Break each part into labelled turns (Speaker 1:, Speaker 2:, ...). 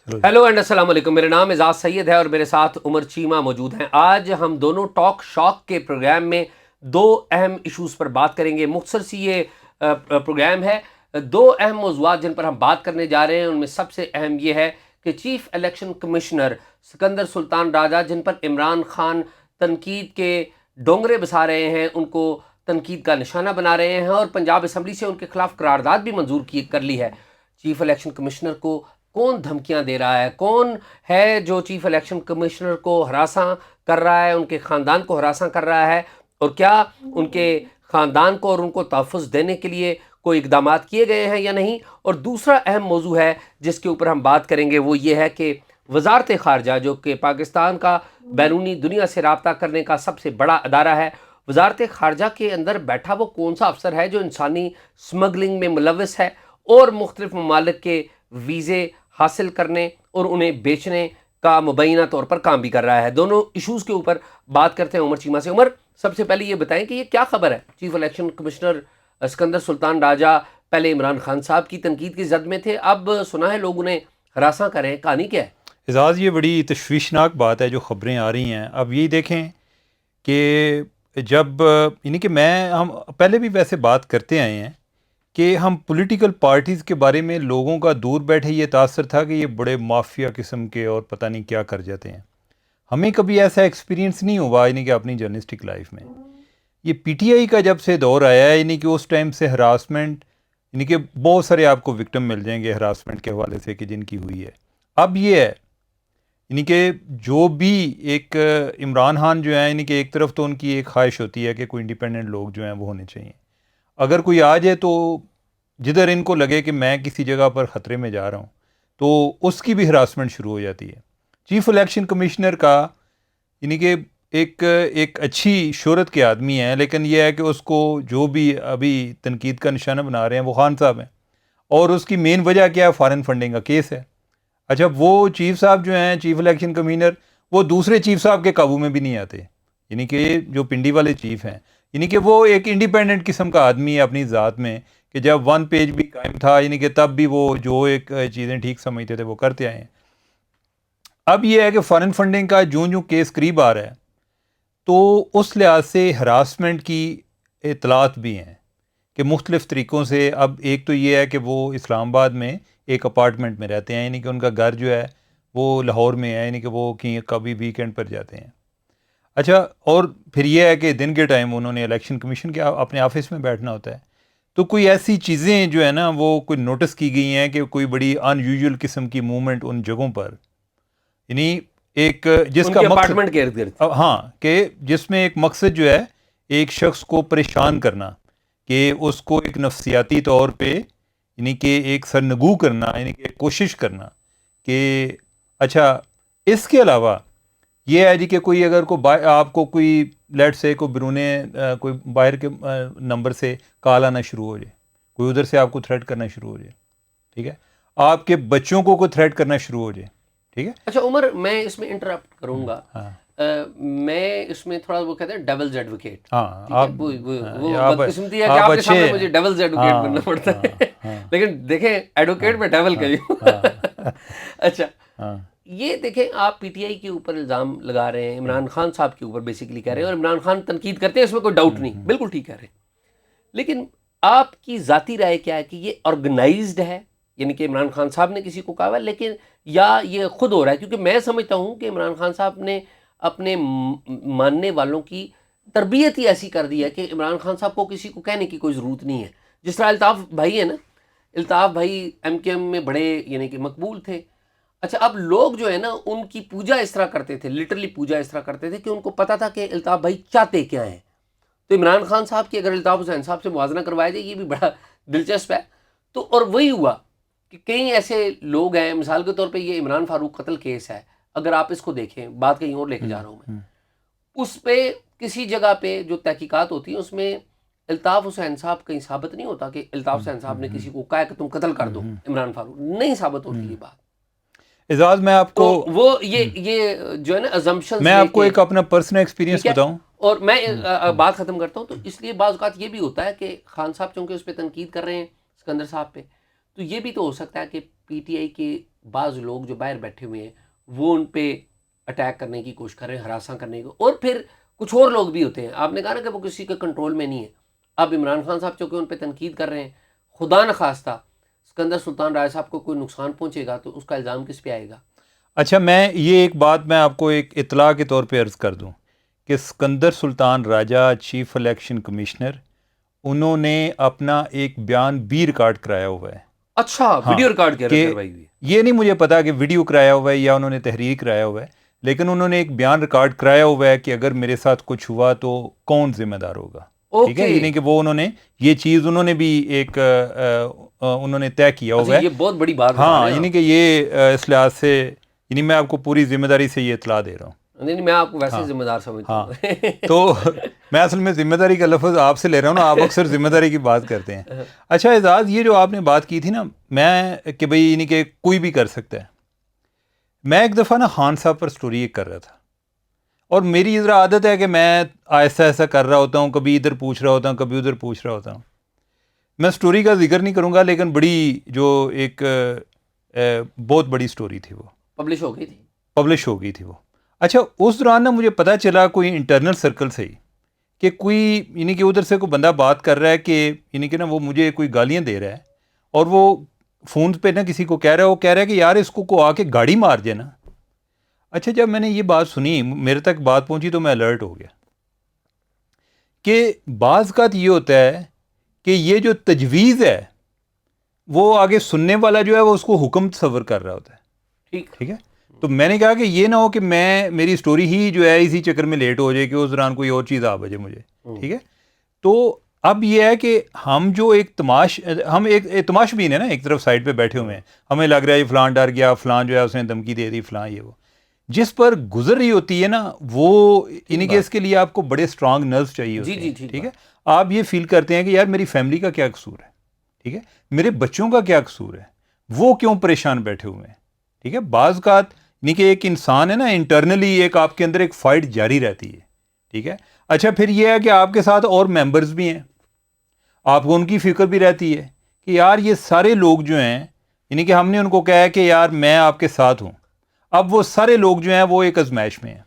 Speaker 1: Hello and السلام علیکم. میرا نام اعزاز سید ہے اور میرے ساتھ عمر چیمہ موجود ہیں. آج ہم دونوں ٹاک شاک کے پروگرام میں دو اہم ایشوز پر بات کریں گے. مختصر سی یہ پروگرام ہے. دو اہم موضوعات جن پر ہم بات کرنے جا رہے ہیں ان میں سب سے اہم یہ ہے کہ چیف الیکشن کمشنر سکندر سلطان راجہ جن پر عمران خان تنقید کے ڈونگرے بسا رہے ہیں، ان کو تنقید کا نشانہ بنا رہے ہیں اور پنجاب اسمبلی سے ان کے خلاف قرارداد بھی منظور کر لی ہے. چیف الیکشن کمشنر کو کون دھمکیاں دے رہا ہے؟ کون ہے جو چیف الیکشن کمشنر کو ہراساں کر رہا ہے، ان کے خاندان کو ہراساں کر رہا ہے، اور کیا ان کے خاندان کو اور ان کو تحفظ دینے کے لیے کوئی اقدامات کیے گئے ہیں یا نہیں؟ اور دوسرا اہم موضوع ہے جس کے اوپر ہم بات کریں گے وہ یہ ہے کہ وزارت خارجہ جو کہ پاکستان کا بیرونی دنیا سے رابطہ کرنے کا سب سے بڑا ادارہ ہے، وزارت خارجہ کے اندر بیٹھا وہ کون سا افسر ہے جو انسانی سمگلنگ میں ملوث ہے اور مختلف ممالک کے ویزے حاصل کرنے اور انہیں بیچنے کا مبینہ طور پر کام بھی کر رہا ہے؟ دونوں ایشوز کے اوپر بات کرتے ہیں عمر چیمہ سے. عمر، سب سے پہلے یہ بتائیں کہ یہ کیا خبر ہے؟ چیف الیکشن کمشنر سکندر سلطان راجہ پہلے عمران خان صاحب کی تنقید کی زد میں تھے، اب سنا ہے لوگ انہیں ہراساں کر رہے ہیں. کہانی کیا ہے؟
Speaker 2: اعزاز، یہ بڑی تشویشناک بات ہے جو خبریں آ رہی ہیں. اب یہی دیکھیں کہ جب یعنی کہ ہم پہلے بھی ویسے بات کرتے آئے ہیں کہ ہم پولیٹیکل پارٹیز کے بارے میں لوگوں کا دور بیٹھے یہ تاثر تھا کہ یہ بڑے مافیا قسم کے اور پتہ نہیں کیا کر جاتے ہیں. ہمیں کبھی ایسا ایکسپیرینس نہیں ہوا یعنی کہ اپنی جرنلسٹک لائف میں. یہ پی ٹی آئی کا جب سے دور آیا ہے یعنی کہ اس ٹائم سے ہراسمنٹ، یعنی کہ بہت سارے آپ کو وکٹم مل جائیں گے ہراسمنٹ کے حوالے سے کہ جن کی ہوئی ہے. اب یہ ہے یعنی کہ جو بھی ایک عمران خان جو ہیں یعنی کہ ایک طرف تو ان کی ایک خواہش ہوتی ہے کہ کوئی انڈیپینڈنٹ لوگ جو ہیں وہ ہونے چاہیے. اگر کوئی آ جائے تو جدھر ان کو لگے کہ میں کسی جگہ پر خطرے میں جا رہا ہوں تو اس کی بھی ہراسمنٹ شروع ہو جاتی ہے. چیف الیکشن کمشنر کا یعنی کہ ایک اچھی شہرت کے آدمی ہیں، لیکن یہ ہے کہ اس کو جو بھی ابھی تنقید کا نشانہ بنا رہے ہیں وہ خان صاحب ہیں، اور اس کی مین وجہ کیا ہے؟ فارن فنڈنگ کا کیس ہے. اچھا، وہ چیف صاحب جو ہیں چیف الیکشن کمشنر، وہ دوسرے چیف صاحب کے قابو میں بھی نہیں آتے. یعنی کہ جو پنڈی والے چیف ہیں یعنی کہ وہ ایک انڈیپینڈنٹ قسم کا آدمی ہے اپنی ذات میں، کہ جب ون پیج بھی قائم تھا یعنی کہ تب بھی وہ جو ایک چیزیں ٹھیک سمجھتے تھے وہ کرتے آئے ہیں. اب یہ ہے کہ فارن فنڈنگ کا جو کیس قریب آ رہا ہے تو اس لحاظ سے ہراسمنٹ کی اطلاعات بھی ہیں کہ مختلف طریقوں سے. اب ایک تو یہ ہے کہ وہ اسلام آباد میں ایک اپارٹمنٹ میں رہتے ہیں، یعنی کہ ان کا گھر جو ہے وہ لاہور میں ہے، یعنی کہ وہ کبھی ویکینڈ پر جاتے ہیں. اچھا، اور پھر یہ ہے کہ دن کے ٹائم انہوں نے الیکشن کمیشن کے اپنے آفس میں بیٹھنا ہوتا ہے. تو کوئی ایسی چیزیں جو ہے نا وہ کوئی نوٹس کی گئی ہیں کہ کوئی بڑی ان یوزول قسم کی موومنٹ ان جگہوں پر، یعنی ایک جس کا
Speaker 1: اپارٹمنٹ کے ارد گرد،
Speaker 2: ہاں، کہ جس میں ایک مقصد جو ہے ایک شخص کو پریشان کرنا، کہ اس کو ایک نفسیاتی طور پہ یعنی کہ ایک سرنگو کرنا، یعنی کہ کوشش کرنا کہ اچھا. اس کے علاوہ یہ ہے جی کہ کوئی اگر آپ کو کوئی لیٹ سے کوئی بیرونے کوئی باہر کے نمبر سے کال آنا شروع ہو جائے، کوئی ادھر سے آپ کو تھریٹ کرنا شروع ہو جائے، ٹھیک ہے، آپ کے بچوں کو کوئی تھریٹ کرنا شروع ہو جائے، ٹھیک ہے.
Speaker 1: اچھا عمر، میں اس میں انٹرپٹ کروں گا.
Speaker 2: ہاں
Speaker 1: میں اس میں تھوڑا وہ کہتے ہیں ڈیولز ایڈوکیٹ.
Speaker 2: ہاں،
Speaker 1: وہ بدقسمتی ہے کہ آپ کے سامنے مجھے ڈیولز ایڈوکیٹ بننا پڑتا ہے، لیکن دیکھیں ایڈوکیٹ میں ڈیول کا ہی ہوں. اچھا، یہ دیکھیں آپ پی ٹی آئی کے اوپر الزام لگا رہے ہیں، عمران خان صاحب کے اوپر بیسیکلی کہہ رہے ہیں، اور عمران خان تنقید کرتے ہیں، اس میں کوئی ڈاؤٹ نہیں، بالکل ٹھیک کہہ رہے ہیں. لیکن آپ کی ذاتی رائے کیا ہے کہ یہ آرگنائزڈ ہے، یعنی کہ عمران خان صاحب نے کسی کو کہا ہے، لیکن یا یہ خود ہو رہا ہے؟ کیونکہ میں سمجھتا ہوں کہ عمران خان صاحب نے اپنے ماننے والوں کی تربیت ہی ایسی کر دی ہے کہ عمران خان صاحب کو کسی کو کہنے کی کوئی ضرورت نہیں ہے. جس طرح الطاف بھائی ہیں نا، الطاف بھائی ایم کیو ایم میں بڑے یعنی کہ مقبول تھے. اچھا، اب لوگ جو ہے نا ان کی پوجا اس طرح کرتے تھے، لٹرلی پوجا اس طرح کرتے تھے کہ ان کو پتا تھا کہ الطاف بھائی چاہتے کیا ہیں. تو عمران خان صاحب کی اگر الطاف حسین صاحب سے موازنہ کروایا جائے، یہ بھی بڑا دلچسپ ہے. تو اور وہی ہوا کہ کئی ایسے لوگ ہیں، مثال کے طور پہ یہ عمران فاروق قتل کیس ہے، اگر آپ اس کو دیکھیں، بات کہیں اور لے کے جا رہا ہوں میں، اس پہ کسی جگہ پہ جو تحقیقات ہوتی ہیں اس میں الطاف حسین صاحب کہیں ثابت نہیں ہوتا کہ الطاف حسین صاحب نے کسی کو کہا کہ تم قتل کر دو عمران فاروق، نہیں ثابت ہوتی یہ بات.
Speaker 2: اعزاز، میں آپ کو
Speaker 1: وہ یہ جو ہے نا assumptions،
Speaker 2: میں آپ کو ایک اپنا پرسنل ایکسپیرینس بتاؤں،
Speaker 1: اور میں بات ختم کرتا ہوں. تو اس لیے بعض اوقات یہ بھی ہوتا ہے کہ خان صاحب چونکہ اس پہ تنقید کر رہے ہیں سکندر صاحب پہ، تو یہ بھی تو ہو سکتا ہے کہ پی ٹی آئی کے بعض لوگ جو باہر بیٹھے ہوئے ہیں وہ ان پہ اٹیک کرنے کی کوشش کر رہے ہیں, ہراساں کرنے کی, اور پھر کچھ اور لوگ بھی ہوتے ہیں, آپ نے کہا نا کہ وہ کسی کے کنٹرول میں نہیں ہے. اب عمران خان صاحب چونکہ ان پہ تنقید کر رہے ہیں, خدا نخواستہ سکندر سلطان راجہ صاحب کو کوئی نقصان پہنچے گا تو اس کا الزام کس پہ آئے گا؟
Speaker 2: اچھا, میں یہ ایک بات میں آپ کو ایک اطلاع کے طور پہ عرض کر دوں کہ سکندر سلطان راجہ چیف الیکشن کمشنر, انہوں نے اپنا ایک بیان بھی ریکارڈ کرایا ہوا ہے.
Speaker 1: اچھا,
Speaker 2: ہاں,
Speaker 1: ویڈیو ریکارڈ
Speaker 2: کہ
Speaker 1: کروائی ہوئی ہے.
Speaker 2: یہ نہیں مجھے پتا کہ ویڈیو کرایا ہوا ہے یا انہوں نے تحریر کرایا ہوا ہے, لیکن انہوں نے ایک بیان ریکارڈ کرایا ہوا ہے کہ اگر میرے ساتھ کچھ ہوا تو کون ذمہ دار ہوگا. ٹھیک ہے, یعنی کہ وہ انہوں نے یہ چیز انہوں نے بھی ایک انہوں نے طے کیا ہوا ہے.
Speaker 1: یہ بہت بڑی بات.
Speaker 2: ہاں, یعنی کہ یہ اس لحاظ سے, یعنی میں آپ کو پوری ذمہ داری سے یہ اطلاع دے رہا ہوں.
Speaker 1: نہیں, میں آپ کو ویسے ذمہ دار سمجھتا ہوں.
Speaker 2: تو میں اصل میں ذمہ داری کا لفظ آپ سے لے رہا ہوں نا, آپ اکثر ذمہ داری کی بات کرتے ہیں. اچھا اعزاز, یہ جو آپ نے بات کی تھی نا, میں کہ بھئی یعنی کہ کوئی بھی کر سکتا ہے, میں ایک دفعہ نا خان صاحب پر سٹوری ایک کر رہا تھا, اور میری ذرا عادت ہے کہ میں آہستہ آہستہ کر رہا ہوتا ہوں, کبھی ادھر پوچھ رہا ہوتا ہوں, کبھی ادھر پوچھ رہا ہوتا ہوں. میں سٹوری کا ذکر نہیں کروں گا, لیکن بڑی جو ایک بہت بڑی سٹوری تھی, وہ
Speaker 1: پبلش ہو گئی تھی
Speaker 2: وہ. اچھا, اس دوران نا مجھے پتہ چلا کوئی انٹرنل سرکل سے ہی کہ کوئی یعنی کہ ادھر سے کوئی بندہ بات کر رہا ہے کہ یعنی کہ نا وہ مجھے کوئی گالیاں دے رہا ہے, اور وہ فون پہ نا کسی کو کہہ رہا ہے, وہ کہہ رہا ہے کہ یار اس کو آ کے گاڑی مار دے نا. اچھا, جب میں نے یہ بات سنی, میرے تک بات پہنچی تو میں الرٹ ہو گیا کہ بعض اوقات یہ ہوتا ہے کہ یہ جو تجویز ہے وہ آگے سننے والا جو ہے وہ اس کو حکم تصور کر رہا ہوتا ہے. ٹھیک ہے, تو میں نے کہا کہ یہ نہ ہو کہ میری سٹوری ہی جو ہے اسی چکر میں لیٹ ہو جائے کہ اس دوران کوئی اور چیز آ بجے مجھے. ٹھیک ہے, تو اب یہ ہے کہ ہم جو ایک تماش بین ہے نا, ایک طرف سائڈ پہ بیٹھے ہوئے ہیں, ہمیں لگ رہا ہے فلاں ڈر گیا, فلاں جو ہے اس نے دھمکی دے دی, فلاں یہ وہ, جس پر گزر رہی ہوتی ہے نا وہ یعنی کہ اس کے لیے آپ کو بڑے اسٹرانگ نروز چاہیے ہوتے ہیں. ٹھیک ہے, آپ یہ فیل کرتے ہیں کہ یار میری فیملی کا کیا قصور ہے, ٹھیک ہے, میرے بچوں کا کیا قصور ہے, وہ کیوں پریشان بیٹھے ہوئے ہیں. ٹھیک ہے, بعض اوقات یعنی کہ ایک انسان ہے نا, انٹرنلی ایک آپ کے اندر ایک فائٹ جاری رہتی ہے. ٹھیک ہے, اچھا پھر یہ ہے کہ آپ کے ساتھ اور ممبرز بھی ہیں, آپ کو ان کی فکر بھی رہتی ہے کہ یار یہ سارے لوگ جو ہیں, یعنی کہ ہم نے ان کو کہا ہے کہ یار میں آپ کے ساتھ ہوں, اب وہ سارے لوگ جو ہیں وہ ایک ازمائش میں ہیں.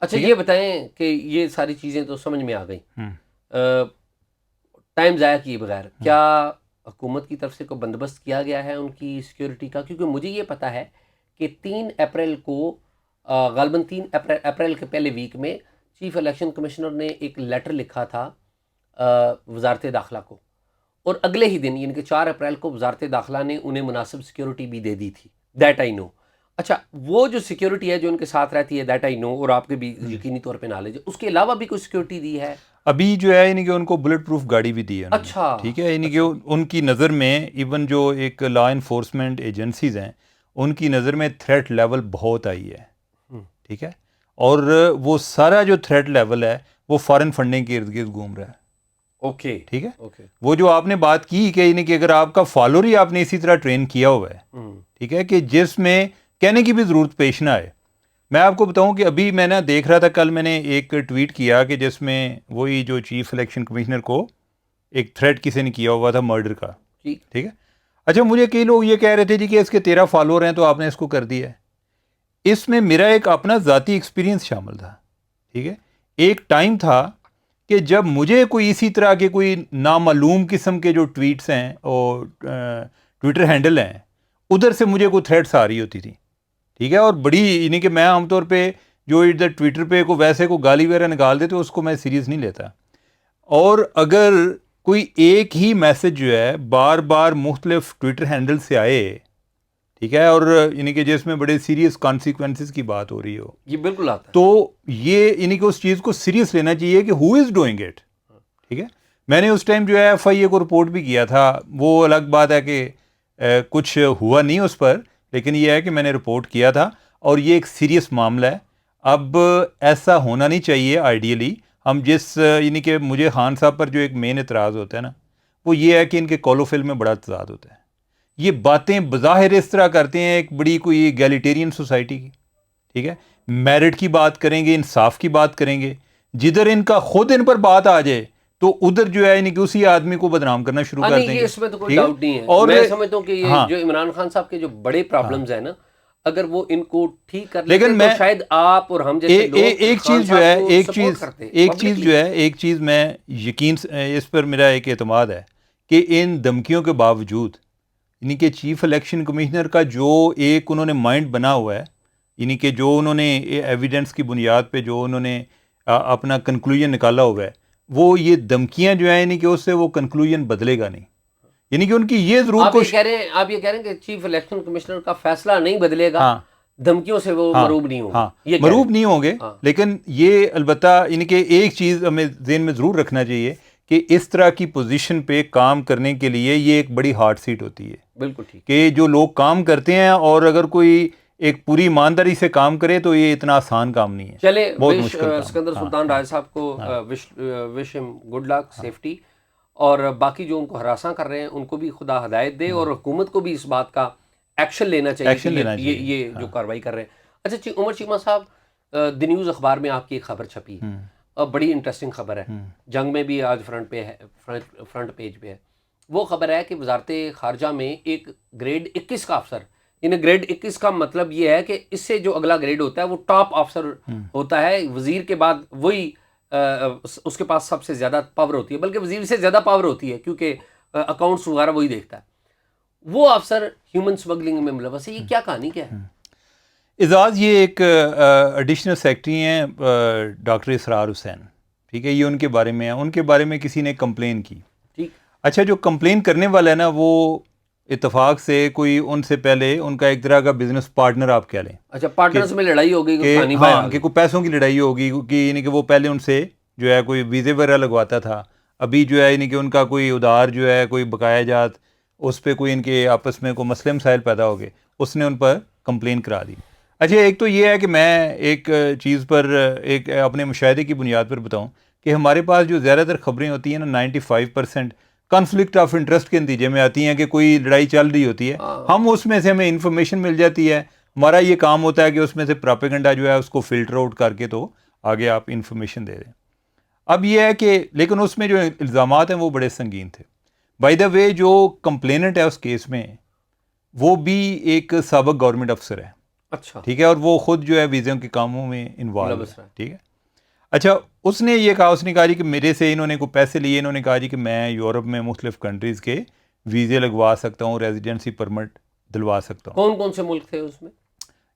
Speaker 1: اچھا, یہ بتائیں کہ یہ ساری چیزیں تو سمجھ میں آ گئیں, ٹائم ضائع کیے بغیر کیا حکومت کی طرف سے کوئی بندوبست کیا گیا ہے ان کی سیکیورٹی کا؟ کیونکہ مجھے یہ پتہ ہے کہ 3 اپریل کو غالباً 3 اپریل کے پہلے ویک میں چیف الیکشن کمشنر نے ایک لیٹر لکھا تھا وزارت داخلہ کو, اور اگلے ہی دن یعنی کہ 4 اپریل کو وزارت داخلہ نے انہیں مناسب سیکیورٹی بھی دے دی تھی. دیٹ آئی نو. اچھا, وہ جو سیکیورٹی ہے جو ان کے ساتھ رہتی ہے, دیٹ آئی نو, اور آپ کے بھی یقینی طور پہ نالج ہے, اس کے علاوہ بھی کوئی سیکیورٹی دی ہے
Speaker 2: ابھی جو ہے, یعنی کہ ان کو بلٹ پروف گاڑی بھی دی ہے.
Speaker 1: اچھا,
Speaker 2: ٹھیک ہے, یعنی کہ ان کی نظر میں ایون جو ایک لا انفورسمنٹ ایجنسیز ہیں ان کی نظر میں تھریٹ لیول بہت آئی ہے. ٹھیک ہے, اور وہ سارا جو تھریٹ لیول ہے وہ فارن فنڈنگ کے ارد گرد گھوم رہا ہے.
Speaker 1: اوکے,
Speaker 2: ٹھیک ہے, وہ جو آپ نے بات کی کہ یعنی کہ اگر آپ کا فالوور ہی آپ نے اسی طرح ٹرین کیا ہوا ہے, ٹھیک ہے, کہ جس میں کہنے کی بھی ضرورت پیش نہ آئے. میں آپ کو بتاؤں کہ ابھی میں نے دیکھ رہا تھا, کل میں نے ایک ٹویٹ کیا کہ جس میں وہی جو چیف الیکشن کمشنر کو ایک تھریٹ کسی نے کیا ہوا تھا مرڈر کا. ٹھیک ہے, اچھا مجھے کئی لوگ یہ کہہ رہے تھے جی کہ اس کے 13 فالوور ہیں تو آپ نے اس کو کر دیا ہے. اس میں میرا ایک اپنا ذاتی ایکسپیرینس شامل تھا. ٹھیک ہے, ایک ٹائم تھا کہ جب مجھے کوئی اسی طرح کے کوئی نامعلوم قسم کے جو ٹویٹس ہیں اور ٹویٹر ہینڈل ہیں, ادھر سے مجھے کوئی تھریٹس آ رہی ہوتی تھی. ٹھیک ہے, اور بڑی یعنی کہ میں عام طور پہ جو ادھر ٹویٹر پہ کوئی ویسے کوئی گالی وغیرہ نکال دے تو اس کو میں سیریس نہیں لیتا, اور اگر کوئی ایک ہی میسج جو ہے بار بار مختلف ٹویٹر ہینڈل سے آئے, ٹھیک ہے, اور یعنی کہ جس میں بڑے سیریس کانسیکوینسز کی بات ہو رہی ہو,
Speaker 1: یہ بالکل آتا ہے,
Speaker 2: تو یہ یعنی کہ اس چیز کو سیریس لینا چاہیے کہ ہو از ڈوئنگ اٹ. ٹھیک ہے, میں نے اس ٹائم جو ہے FIA کو رپورٹ بھی کیا تھا, وہ الگ بات ہے کہ کچھ ہوا نہیں اس پر, لیکن یہ ہے کہ میں نے رپورٹ کیا تھا, اور یہ ایک سیریس معاملہ ہے. اب ایسا ہونا نہیں چاہیے آئیڈیلی. ہم جس یعنی کہ مجھے خان صاحب پر جو ایک مین اعتراض ہوتا ہے نا, وہ یہ ہے کہ ان کے قول و فعل میں بڑا تضاد ہوتا ہے. یہ باتیں بظاہر اس طرح کرتے ہیں ایک بڑی کوئی ایگیلیٹیرین سوسائٹی کی. ٹھیک ہے, میرٹ کی بات کریں گے, انصاف کی بات کریں گے, جدھر ان کا خود ان پر بات آ جائے تو ادھر جو ہے یعنی کہ اسی آدمی کو بدنام کرنا شروع کر دیں گے.
Speaker 1: اس میں تو کوئی ڈاؤٹ نہیں ہے. اور میں سمجھتا ہوں کہ یہ جو عمران خان صاحب کے جو بڑے پرابلمز ہیں نا, اگر وہ ان کو ٹھیک کر لیتے تو شاید آپ اور ہم جیسے لوگ
Speaker 2: ایک چیز جو ہے ایک چیز میں یقین اس پر میرا ایک اعتماد ہے کہ ان دھمکیوں کے باوجود یعنی کہ چیف الیکشن کمشنر کا جو ایک انہوں نے مائنڈ بنا ہوا ہے, یعنی کہ جو انہوں نے ایویڈنس کی بنیاد پہ جو انہوں نے اپنا کنکلوژن نکالا ہوا ہے, وہ یہ دھمکیاں جو ہیں یعنی کہ اس سے وہ کنکلوژن بدلے گا نہیں. یعنی کہ ان کی یہ ضرور
Speaker 1: آپ یہ کہہ رہے ہیں کہ چیف الیکشن کمشنر کا فیصلہ نہیں بدلے گا, دھمکیوں سے وہ مروب نہیں ہوں گے.
Speaker 2: مروب نہیں ہوں گے, لیکن یہ البتہ یعنی کہ ایک چیز ہمیں ذہن میں ضرور رکھنا چاہیے کہ اس طرح کی پوزیشن پہ کام کرنے کے لیے یہ ایک بڑی ہارڈ سیٹ ہوتی ہے.
Speaker 1: بالکل ٹھیک.
Speaker 2: کہ جو لوگ کام کرتے ہیں اور اگر کوئی ایک پوری ایمانداری سے کام کرے تو یہ اتنا آسان کام نہیں ہے.
Speaker 1: چلے سکندر سلطان راج صاحب کو وش ہم گڈ لک, سیفٹی, اور باقی جو ان کو ہراساں کر رہے ہیں ان کو بھی خدا ہدایت دے, اور حکومت کو بھی اس بات کا ایکشن لینا چاہیے یہ جو کارروائی کر رہے ہیں. اچھا عمر چیمہ صاحب, دی نیوز اخبار میں آپ کی ایک خبر چھپی, بڑی انٹرسٹنگ خبر ہے, جنگ میں بھی آج فرنٹ پیج پہ ہے. وہ خبر ہے کہ وزارت خارجہ میں ایک گریڈ 21 کا افسر, یعنی گریڈ 21 کا مطلب یہ ہے کہ اس سے جو اگلا گریڈ ہوتا ہے وہ ٹاپ افسر ہوتا ہے, وزیر کے بعد وہی اس کے پاس سب سے زیادہ پاور ہوتی ہے, بلکہ وزیر سے زیادہ پاور ہوتی ہے کیونکہ اکاؤنٹس وغیرہ وہی دیکھتا ہے. وہ افسر ہیومن سمگلنگ میں ملوث ہے. یہ کیا کہانی کیا ہے؟
Speaker 2: اعزاز, یہ ایک ایڈیشنل سیکرٹری ہیں ڈاکٹر اسرار حسین, ٹھیک ہے, یہ ان کے بارے میں ہے. ان کے بارے میں کسی نے کمپلین کی.
Speaker 1: ٹھیک.
Speaker 2: اچھا, جو کمپلین کرنے والا ہے نا وہ اتفاق سے کوئی ان سے پہلے ان کا ایک طرح کا بزنس پارٹنر آپ کہہ لیں.
Speaker 1: اچھا, پارٹنرز میں لڑائی ہو گئی
Speaker 2: کہ کوئی پیسوں کی لڑائی ہوگی, کہ یعنی کہ وہ پہلے ان سے جو ہے کوئی ویزے وغیرہ لگواتا تھا, ابھی جو ہے یعنی کہ ان کا کوئی ادھار جو ہے کوئی بقایا جات اس پہ کوئی ان کے آپس میں کوئی مسئلے مسائل پیدا ہو گئے, اس نے ان پر کمپلین کرا دی. اچھا, ایک تو یہ ہے کہ میں ایک چیز پر ایک اپنے مشاہدے کی بنیاد پر بتاؤں کہ ہمارے پاس جو زیادہ تر خبریں ہوتی ہیں نا 95% کنفلکٹ آف انٹرسٹ کے نتیجے میں آتی ہیں, کہ کوئی لڑائی چل رہی ہوتی ہے, ہم اس میں سے ہمیں انفارمیشن مل جاتی ہے, ہمارا یہ کام ہوتا ہے کہ اس میں سے پراپیگنڈا جو ہے اس کو فلٹر آؤٹ کر کے تو آگے آپ انفارمیشن دے دیں. اب یہ ہے کہ لیکن اس میں جو الزامات ہیں وہ بڑے سنگین تھے. بائی دا وے, جو کمپلیننٹ ہے اس کیس میں وہ بھی ایک سابق گورنمنٹ افسر ہے.
Speaker 1: اچھا,
Speaker 2: ٹھیک ہے, اور وہ خود جو ہے ویزوں کے کاموں میں انوالو ہے. ٹھیک ہے. اچھا, اس نے یہ کہا, اس نے کہا جی کہ میرے سے انہوں نے کوئی پیسے لیے, انہوں نے کہا جی کہ میں یورپ میں مختلف کنٹریز کے ویزے لگوا سکتا ہوں, ریزیڈنسی پرمٹ دلوا سکتا ہوں.
Speaker 1: کون کون سے ملک تھے اس میں؟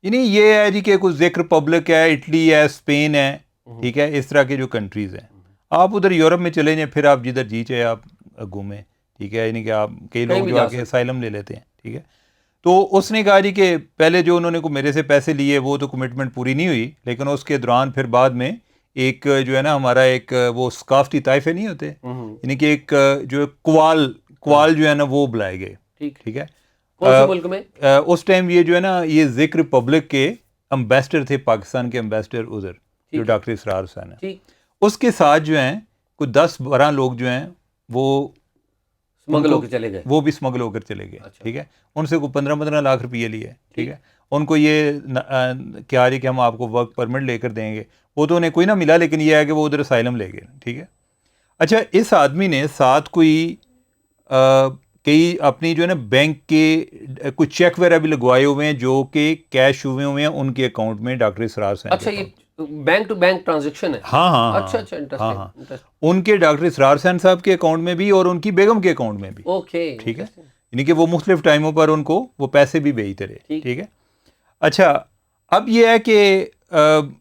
Speaker 2: یعنی یہ ہے جی کہ کچھ ذکر ریپبلک ہے, اٹلی ہے, اسپین ہے, ٹھیک ہے, اس طرح کے جو کنٹریز ہیں. آپ ادھر یورپ میں چلے جائیں, پھر آپ جدھر جی چاہے آپ گھومیں. ٹھیک ہے, یعنی کہ آپ کئی لوگ جو آ کے اسائلم لے لیتے ہیں. ٹھیک ہے. تو اس نے کہا جی کہ پہلے جو انہوں نے میرے سے پیسے لیے وہ تو کمٹمنٹ پوری نہیں ہوئی, لیکن اس کے دوران پھر بعد میں ایک جو ہے نا ہمارا ایک وہ ثقافتی طائفے نہیں ہوتے, یعنی کہ ایک جو کوال جو ہے نا وہ بلائے گئے. ٹھیک ہے.
Speaker 1: کون سے ملک میں؟
Speaker 2: اس ٹائم یہ جو ہے نا یہ ذکر ریپبلک کے امبیسڈر تھے, پاکستان کے امبیسڈر ادھر, جو ڈاکٹر اسرار حسین ہے. اس کے ساتھ جو ہیں کوئی 10-12 لوگ جو ہیں وہ
Speaker 1: اسمگل ہو کے چلے گئے,
Speaker 2: وہ بھی اسمگل ہو کر چلے گئے. ٹھیک ہے. ان سے کوئی 15 لاکھ روپیے لیے. ٹھیک ہے. ان کو یہ کیا کہ ہم آپ کو ورک پرمٹ لے کر دیں گے, وہ تو انہیں کوئی نہ ملا, لیکن یہ ہے کہ وہ ادھر اسائلم لے گئے. ٹھیک ہے. اچھا, اس آدمی نے ساتھ کوئی کئی اپنی جو ہے نا بینک کے کچھ چیک وغیرہ بھی لگوائے ہوئے ہیں جو کہ کیش ہوئے ہیں ان کے اکاؤنٹ میں ڈاکٹر اسرار حسین.
Speaker 1: اچھا, یہ بینک ٹو بینک ٹرانزیکشن ہے؟
Speaker 2: ہاں.
Speaker 1: اچھا, انٹرسٹنگ.
Speaker 2: ان کے ڈاکٹر اسرار حسین صاحب کے اکاؤنٹ میں بھی اور ان کی بیگم کے اکاؤنٹ میں بھی.
Speaker 1: اوکے.
Speaker 2: ٹھیک ہے. یعنی کہ وہ مختلف ٹائموں پر ان کو وہ پیسے بھی بھیجتے رہے. ٹھیک ہے. اچھا, اب یہ ہے کہ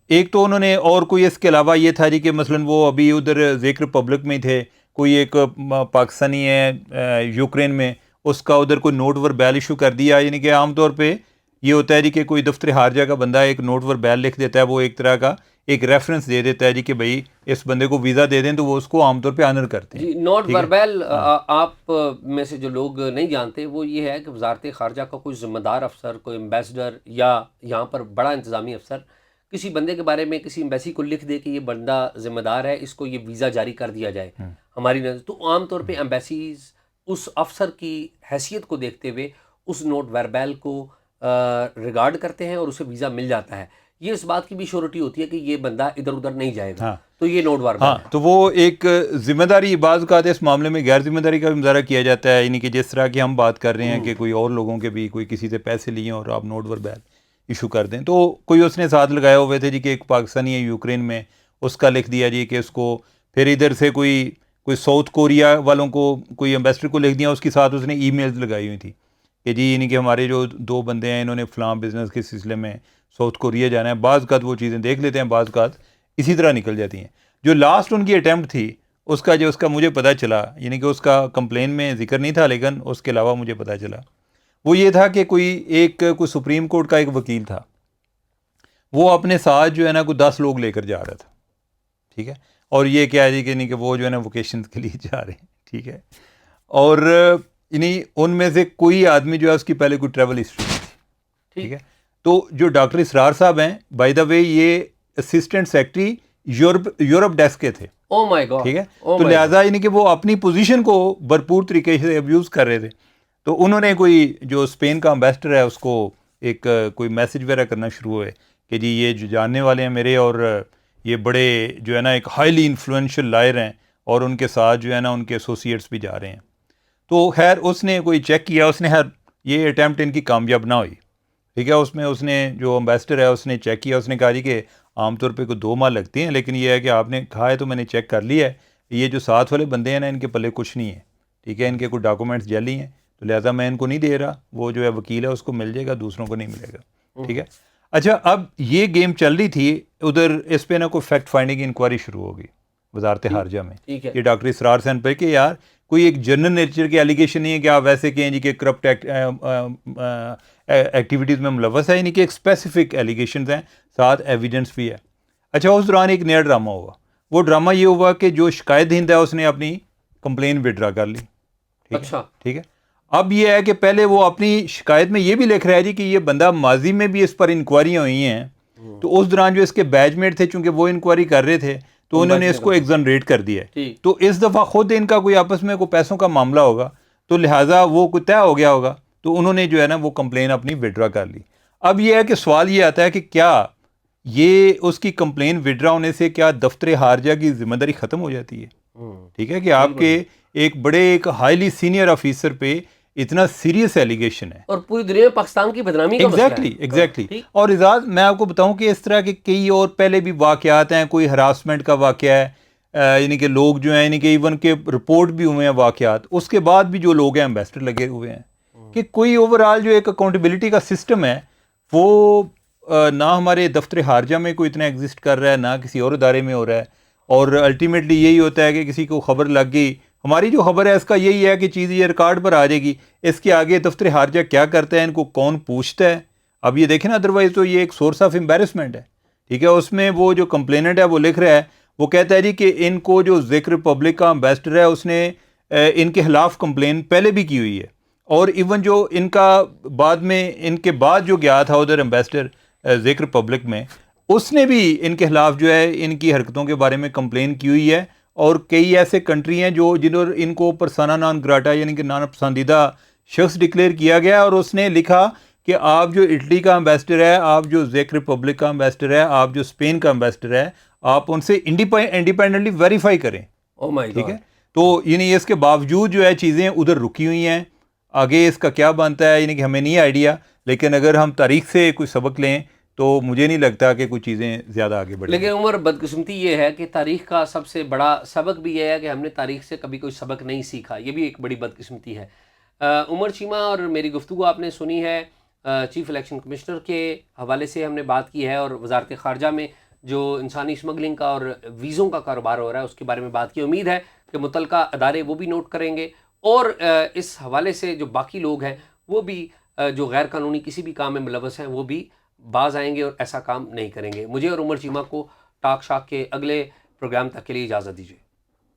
Speaker 2: ایک تو انہوں نے اور کوئی اس کے علاوہ یہ تھا جی کہ مثلاً وہ ابھی ادھر ذکر ریپبلک میں تھے, کوئی ایک پاکستانی ہے یوکرین میں, اس کا ادھر کوئی نوٹ ور بیل ایشو کر دیا. یعنی کہ عام طور پہ یہ ہوتا ہے جی کہ کوئی دفتر خارجہ کا بندہ ایک نوٹ ور بیل لکھ دیتا ہے, وہ ایک طرح کا ایک ریفرنس دے دیتا ہے جی کہ بھائی اس بندے کو ویزا دے دیں, تو وہ اس کو عام طور پہ آنر کرتے ہیں.
Speaker 1: جی, نوٹ وربیل آپ میں سے جو لوگ نہیں جانتے وہ یہ ہے کہ وزارت خارجہ کا کوئی ذمہ دار افسر, کوئی امبیسڈر یا یہاں پر بڑا انتظامی افسر کسی بندے کے بارے میں کسی ایمبیسی کو لکھ دے کہ یہ بندہ ذمہ دار ہے, اس کو یہ ویزا جاری کر دیا جائے ہماری نظر. تو عام طور پہ ایمبیسیز اس افسر کی حیثیت کو دیکھتے ہوئے اس نوٹ وربیل کو ریگارڈ کرتے ہیں اور اسے ویزا مل جاتا ہے. یہ اس بات کی بھی شورٹی ہوتی ہے کہ یہ بندہ ادھر ادھر نہیں جائے گا.
Speaker 2: ہاں.
Speaker 1: تو یہ نوٹ وار
Speaker 2: ہاں, تو وہ ایک ذمہ داری بعض اوقات اس معاملے میں غیر ذمہ داری کا بھی مظاہرہ کیا جاتا ہے, یعنی کہ جس طرح کہ ہم بات کر رہے ہیں کہ کوئی اور لوگوں کے بھی کوئی کسی سے پیسے لیے اور آپ نوٹ ور بیل ایشو کر دیں, تو کوئی اس نے ساتھ لگائے ہوئے تھے جی کہ ایک پاکستانی ہے یوکرین میں, اس کا لکھ دیا جی کہ اس کو, پھر ادھر سے کوئی ساؤتھ کوریا والوں کو کوئی ایمبیسڈر کو لکھ دیا, اس کے ساتھ اس نے ای میلز لگائی ہوئی تھی کہ جی یعنی کہ ہمارے جو 2 بندے ہیں انہوں نے فلاں بزنس کے سلسلے میں ساؤتھ کوریا جانا ہے. بعض اوقات وہ چیزیں دیکھ لیتے ہیں, بعض اوقات اسی طرح نکل جاتی ہیں. جو لاسٹ ان کی اٹیمپٹ تھی اس کا مجھے پتہ چلا, یعنی کہ اس کا کمپلین میں ذکر نہیں تھا لیکن اس کے علاوہ مجھے پتہ چلا, وہ یہ تھا کہ کوئی سپریم کورٹ کا ایک وکیل تھا, وہ اپنے ساتھ جو ہے نا کوئی 10 لوگ لے کر جا رہا تھا, ٹھیک ہے, اور یہ کیا ہے کہ نہیں کہ وہ جو ہے نا ووکیشن کے لیے جا رہے ہیں, ٹھیک ہے, اور یعنی ان میں سے کوئی آدمی جو ہے اس کی پہلے کوئی ٹریول ہسٹری نہیں تھی, ٹھیک ہے. تو جو ڈاکٹر اسرار صاحب ہیں, بائی دا وے یہ اسسٹنٹ سیکرٹری یورپ ڈیسک کے تھے,
Speaker 1: او مائی گاڈ,
Speaker 2: ٹھیک ہے. تو لہٰذا یعنی کہ وہ اپنی پوزیشن کو بھرپور طریقے سے ابیوز کر رہے تھے. تو انہوں نے کوئی جو اسپین کا امبیسڈر ہے اس کو ایک کوئی میسج وغیرہ کرنا شروع ہوئے کہ جی یہ جو جاننے والے ہیں میرے, اور یہ بڑے جو ہے نا ایک ہائیلی انفلوئنشل لائر ہیں, اور ان کے ساتھ جو ہے نا ان کے ایسوسیٹس بھی جا رہے ہیں. تو خیر اس نے کوئی چیک کیا, اس نے خیر یہ اٹیمپٹ ان کی کامیاب نہ ہوئی, ٹھیک ہے. اس نے جو امبیسڈر ہے اس نے چیک کیا, اس نے کہا جی کہ عام طور پہ کوئی 2 ماہ لگتے ہیں, لیکن یہ ہے کہ آپ نے کہا ہے تو میں نے چیک کر لیا ہے, یہ جو ساتھ والے بندے ہیں نا ان کے پلے کچھ نہیں ہے, ٹھیک ہے, ان کے کوئی ڈاکومنٹس جعلی ہیں, تو لہٰذا میں ان کو نہیں دے رہا, وہ جو ہے وکیل ہے اس کو مل جائے گا, دوسروں کو نہیں ملے گا, ٹھیک ہے. اچھا, اب یہ گیم چل رہی تھی ادھر, اس پہ نا کوئی فیکٹ فائنڈنگ انکوائری شروع ہوگی وزارت خارجہ میں, یہ ڈاکٹر اسرار حسین پہ کہ یار کوئی ایک جنرل نیچر کے ایلیگیشن نہیں ہے کہ آپ ویسے کہیں جی کہ کرپٹ ایکٹیویٹیز میں ملوث ہے, یعنی کہ ایک اسپیسیفک ایلیگیشنز ہیں, ساتھ ایویڈنس بھی ہے. اچھا, اس دوران ایک نیا ڈرامہ ہوا. وہ ڈرامہ یہ ہوا کہ جو شکایت دہندہ ہے اس نے اپنی کمپلین ودرا کر لی, ٹھیک ہے. اب یہ ہے کہ پہلے وہ اپنی شکایت میں یہ بھی لکھ رہا ہے جی کہ یہ بندہ ماضی میں بھی اس پر انکوائریاں ہوئی ہیں, تو اس دوران جو اس کے بیچ میٹ تھے چونکہ وہ انکوائری کر رہے تھے تو انہوں نے اس کو ایگزنریٹ کر دیا ہے. تو اس دفعہ خود ان کا کوئی آپس میں کوئی پیسوں کا معاملہ ہوگا, تو لہٰذا وہ کوئی طے ہو گیا ہوگا, تو انہوں نے جو ہے نا وہ کمپلین اپنی وڈرا کر لی. اب یہ ہے کہ سوال یہ آتا ہے کہ کیا یہ اس کی کمپلین وڈرا ہونے سے کیا دفتر خارجہ کی ذمہ داری ختم ہو جاتی ہے, ٹھیک ہے, کہ آپ کے ایک بڑے ایک ہائیلی سینئر آفیسر پہ اتنا سیریس ایلیگیشن ہے,
Speaker 1: اور پوری دنیا میں پاکستان کی بدنامی کا مسئلہ ہے.
Speaker 2: ایگزیکٹلی. اور اعزاز میں آپ کو بتاؤں کہ اس طرح کے کئی اور پہلے بھی واقعات ہیں, کوئی ہراسمنٹ کا واقعہ ہے, یعنی کہ لوگ جو ہیں یعنی کہ ایون کے رپورٹ بھی ہوئے ہیں واقعات, اس کے بعد بھی جو لوگ ہیں ایمبیسڈر لگے ہوئے ہیں, کہ کوئی اوور آل جو ایک اکاؤنٹیبلٹی کا سسٹم ہے وہ نہ ہمارے دفتر خارجہ میں کوئی اتنا ایگزسٹ کر رہا ہے, نہ کسی اور ادارے میں ہو رہا ہے. اور الٹیمیٹلی یہی ہوتا ہے کہ کسی کو خبر لگ گئی, ہماری جو خبر ہے اس کا یہی ہے کہ چیز یہ ریکارڈ پر آ جائے گی, اس کے آگے دفتر خارجہ کیا کرتا ہے, ان کو کون پوچھتا ہے. اب یہ دیکھیں نا, ادروائز تو یہ ایک سورس آف امبیرسمنٹ ہے, ٹھیک ہے. اس میں وہ جو کمپلیننٹ ہے وہ لکھ رہا ہے, وہ کہتا ہے جی کہ ان کو جو ذکر پبلک کا امبیسڈر ہے اس نے ان کے خلاف کمپلین پہلے بھی کی ہوئی ہے, اور ایون جو ان کا بعد میں ان کے بعد جو گیا تھا ادھر امبیسڈر ذکر پبلک میں, اس نے بھی ان کے خلاف جو ہے ان کی حرکتوں کے بارے میں کمپلین کی ہوئی ہے. اور کئی ایسے کنٹری ہیں جو جنہوں ان کو پرسانا نان گراٹا یعنی کہ نان پسندیدہ شخص ڈکلیئر کیا گیا, اور اس نے لکھا کہ آپ جو اٹلی کا امبیسڈر ہے, آپ جو ذیک ریپبلک کا امبیسڈر ہے, آپ جو اسپین کا امبیسڈر ہے, آپ ان سے انڈیپینڈنٹلی ویریفائی کریں, ٹھیک ہے. تو یعنی اس کے باوجود جو ہے چیزیں ادھر رکی ہوئی ہیں. آگے اس کا کیا بنتا ہے یعنی کہ ہمیں نہیں آئیڈیا, لیکن اگر ہم تاریخ سے کوئی سبق لیں تو مجھے نہیں لگتا کہ کوئی چیزیں زیادہ آگے بڑھیں.
Speaker 1: لیکن عمر, بدقسمتی یہ ہے کہ تاریخ کا سب سے بڑا سبق بھی یہ ہے کہ ہم نے تاریخ سے کبھی کوئی سبق نہیں سیکھا, یہ بھی ایک بڑی بدقسمتی ہے. عمر چیمہ, اور میری گفتگو آپ نے سنی ہے, چیف الیکشن کمشنر کے حوالے سے ہم نے بات کی ہے, اور وزارت خارجہ میں جو انسانی اسمگلنگ کا اور ویزوں کا کاروبار ہو رہا ہے اس کے بارے میں بات کی. امید ہے کہ متعلقہ ادارے وہ بھی نوٹ کریں گے, اور اس حوالے سے جو باقی لوگ ہیں وہ بھی جو غیر قانونی کسی بھی کام میں ملوث ہیں وہ بھی باز آئیں گے اور ایسا کام نہیں کریں گے. مجھے اور عمر چیمہ کو ٹاک شاک کے اگلے پروگرام تک کے لیے اجازت دیجیے.